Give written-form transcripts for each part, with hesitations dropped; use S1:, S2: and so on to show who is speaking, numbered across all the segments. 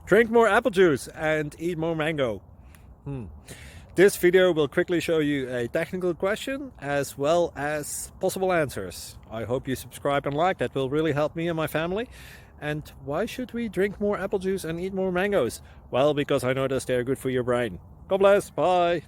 S1: Drink more apple juice and eat more mango. This video will quickly show you a technical question as well as possible answers. I hope you subscribe and like, that will really help me and my family. And why should we drink more apple juice and eat more mangoes? Well, because I noticed they're good for your brain. God bless, bye!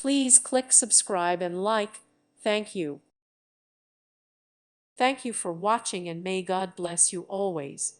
S2: Please click subscribe and like. Thank you. Thank you for watching and may God bless you always.